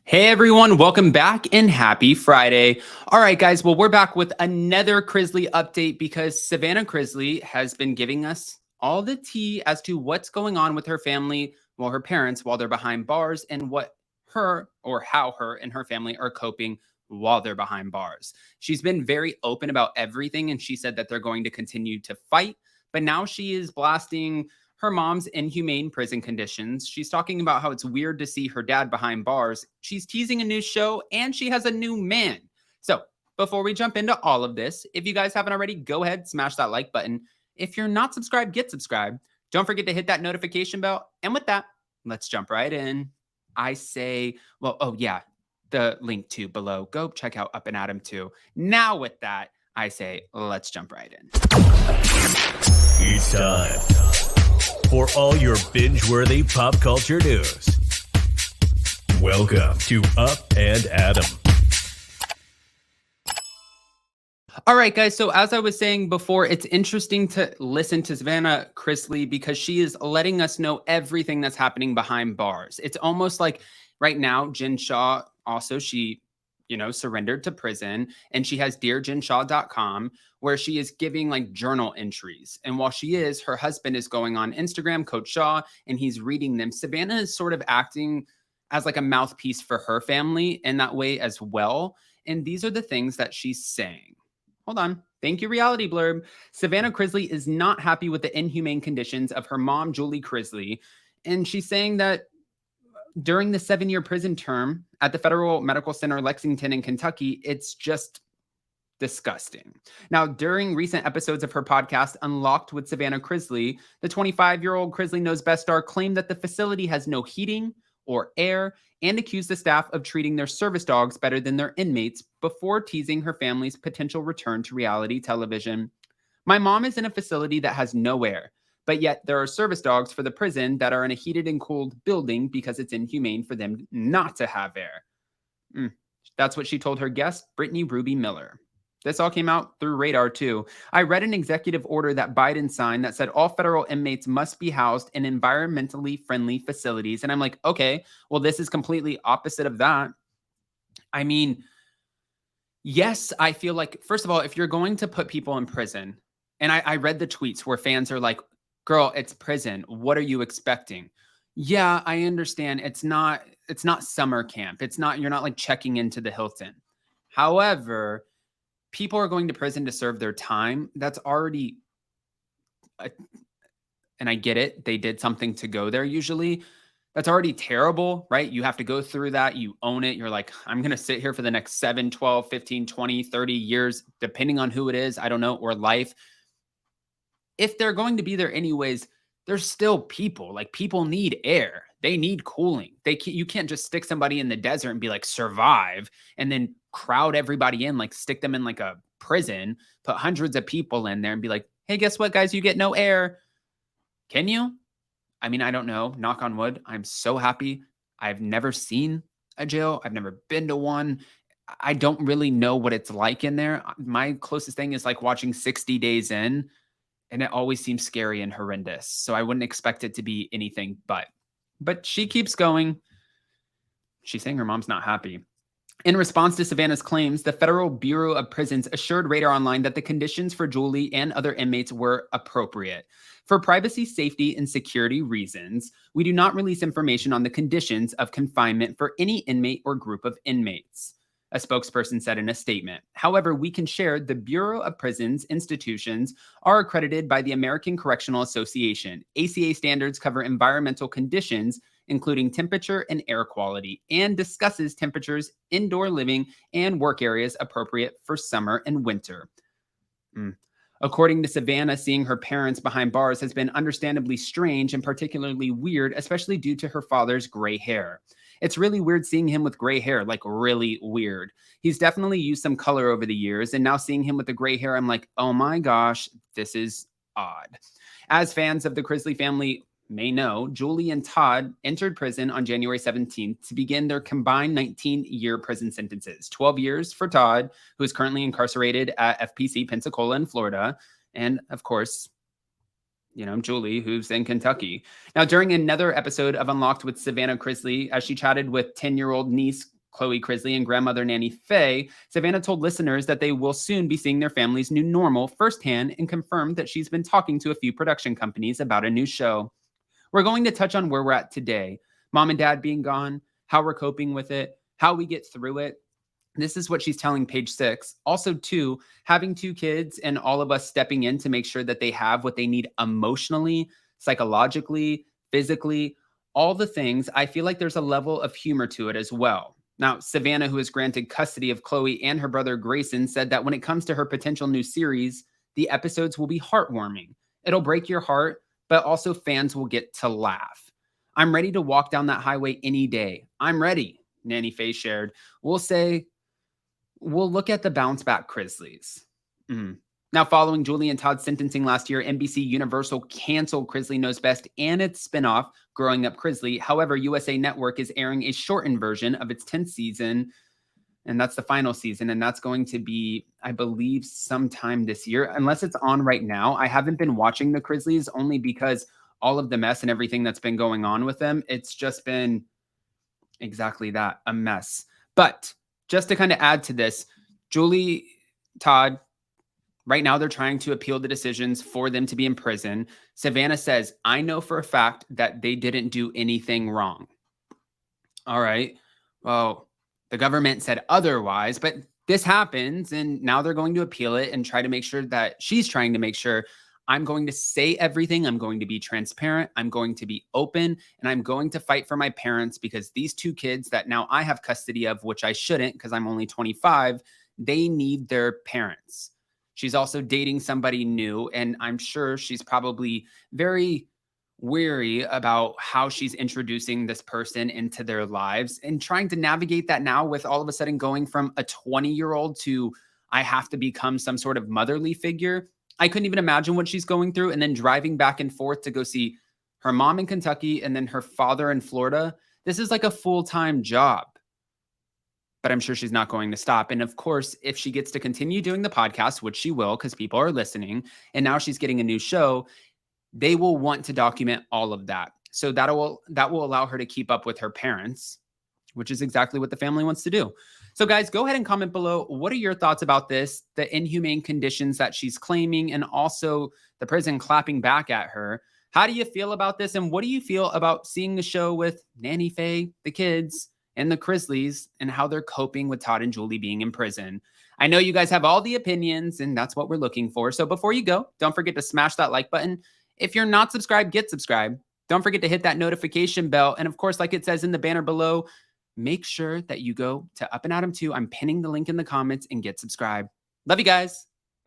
Hey everyone, welcome back and happy Friday. All right, guys, well, we're back with another Chrisley update because Savannah Chrisley has been giving us all the tea as to what's going on with her family, well, her parents, while they're behind bars, and what her or how her and her family are coping while they're behind bars. She's been very open about everything, and she said that they're going to continue to fight, but now she is blasting her mom's inhumane prison conditions. She's talking about how it's weird to see her dad behind bars. She's teasing a new show and she has a new man. So before we jump into all of this, if you guys haven't already, go ahead, smash that like button. If you're not subscribed, get subscribed. Don't forget to hit that notification bell. And with that, let's jump right in. I say, well, oh yeah, the link to below. Go check out Up and Adam too. Now with that, I say, let's jump right in. It's time for all your binge-worthy pop culture news. Welcome to Up and Adam. All right, guys. So as I was saying before, it's interesting to listen to Savannah Chrisley because she is letting us know everything that's happening behind bars. It's almost like right now, Jen Shaw also, she surrendered to prison, and she has dearjenshaw.com where she is giving like journal entries. And while she is, her husband is going on Instagram, Coach Shaw, and he's reading them. Savannah is sort of acting as like a mouthpiece for her family in that way as well. And these are the things that she's saying. Hold on. Thank you, Reality Blurb. Savannah Chrisley is not happy with the inhumane conditions of her mom, Julie Chrisley. And she's saying that during the 7-year prison term at the Federal Medical Center, Lexington in Kentucky, it's just disgusting. Now, during recent episodes of her podcast, Unlocked with Savannah Chrisley, the 25-year-old Chrisley Knows Best star claimed that the facility has no heating or air and accused the staff of treating their service dogs better than their inmates before teasing her family's potential return to reality television. My mom is in a facility that has no air, but yet there are service dogs for the prison that are in a heated and cooled building because it's inhumane for them not to have air. That's what she told her guest, Brittany Ruby Miller. This all came out through Radar too. I read an executive order that Biden signed that said all federal inmates must be housed in environmentally friendly facilities. And I'm like, okay, well, this is completely opposite of that. I mean, yes, I feel like, first of all, if you're going to put people in prison, and I read the tweets where fans are like, girl, it's prison. What are you expecting? Yeah, I understand. It's not summer camp. You're not like checking into the Hilton. However, people are going to prison to serve their time. That's already, and I get it. They did something to go there usually. That's already terrible, right? You have to go through that. You own it. You're like, I'm going to sit here for the next 7, 12, 15, 20, 30 years, depending on who it is. I don't know, or life. If they're going to be there anyways, there's still people. Like, people need air. They need cooling. You can't just stick somebody in the desert and be like, survive, and then crowd everybody in, like stick them in like a prison, put hundreds of people in there and be like, hey, guess what, guys? You get no air. Can you? I mean, I don't know. Knock on wood. I'm so happy. I've never seen a jail. I've never been to one. I don't really know what it's like in there. My closest thing is like watching 60 Days In. And it always seems scary and horrendous. So I wouldn't expect it to be anything but she keeps going. She's saying her mom's not happy. In response to Savannah's claims, the Federal Bureau of Prisons assured Radar Online that the conditions for Julie and other inmates were appropriate. For privacy, safety, and security reasons, we do not release information on the conditions of confinement for any inmate or group of inmates, a spokesperson said in a statement. However, we can share the Bureau of Prisons institutions are accredited by the American Correctional Association. ACA standards cover environmental conditions, including temperature and air quality, and discusses temperatures, indoor living, and work areas appropriate for summer and winter. According to Savannah, seeing her parents behind bars has been understandably strange and particularly weird, especially due to her father's gray hair. It's really weird seeing him with gray hair, like really weird. He's definitely used some color over the years, and now seeing him with the gray hair, I'm like, oh my gosh, this is odd. As fans of the Chrisley family may know, Julie and Todd entered prison on January 17th to begin their combined 19-year prison sentences. 12 years for Todd, who is currently incarcerated at FPC Pensacola in Florida, and of course, Julie, who's in Kentucky. Now, during another episode of Unlocked with Savannah Chrisley, as she chatted with 10-year-old niece Chloe, Chrisley, and grandmother Nanny Faye, Savannah told listeners that they will soon be seeing their family's new normal firsthand and confirmed that she's been talking to a few production companies about a new show. We're going to touch on where we're at today, mom and dad being gone, how we're coping with it, how we get through it. This is what she's telling Page Six. Also, too, having two kids and all of us stepping in to make sure that they have what they need emotionally, psychologically, physically, all the things. I feel like there's a level of humor to it as well. Now, Savannah, who is granted custody of Chloe and her brother Grayson, said that when it comes to her potential new series, the episodes will be heartwarming. It'll break your heart, but also fans will get to laugh. I'm ready to walk down that highway any day. I'm ready, Nanny Faye shared. We'll look at the bounce back Chrisleys. Now, following Julie and Todd's sentencing last year, NBC Universal canceled Chrisley Knows Best and its spinoff, Growing Up Chrisley. However, USA Network is airing a shortened version of its 10th season, and that's the final season, and that's going to be, I believe, sometime this year, unless it's on right now. I haven't been watching the Chrisleys only because all of the mess and everything that's been going on with them, it's just been exactly that, a mess. But just to kind of add to this, Julie, Todd, right now they're trying to appeal the decisions for them to be in prison. Savannah says, I know for a fact that they didn't do anything wrong. All right. Well, the government said otherwise, but this happens, and now they're going to appeal it and try to make sure that she's trying to make sure I'm going to say everything. I'm going to be transparent. I'm going to be open, and I'm going to fight for my parents because these two kids that now I have custody of, which I shouldn't because I'm only 25, they need their parents. She's also dating somebody new, and I'm sure she's probably very weary about how she's introducing this person into their lives and trying to navigate that now with all of a sudden going from a 20-year-old to I have to become some sort of motherly figure. I couldn't even imagine what she's going through. And then driving back and forth to go see her mom in Kentucky and then her father in Florida. This is like a full-time job. But I'm sure she's not going to stop. And of course, if she gets to continue doing the podcast, which she will because people are listening, and now she's getting a new show, they will want to document all of that. So that will allow her to keep up with her parents, which is exactly what the family wants to do. So guys, go ahead and comment below. What are your thoughts about this, the inhumane conditions that she's claiming, and also the prison clapping back at her? How do you feel about this? And what do you feel about seeing the show with Nanny Faye, the kids, and the Chrisleys, and how they're coping with Todd and Julie being in prison? I know you guys have all the opinions, and that's what we're looking for. So before you go, don't forget to smash that like button. If you're not subscribed, get subscribed. Don't forget to hit that notification bell. And of course, like it says in the banner below, make sure that you go to Up and Adam 2. I'm pinning the link in the comments and get subscribed. Love you guys.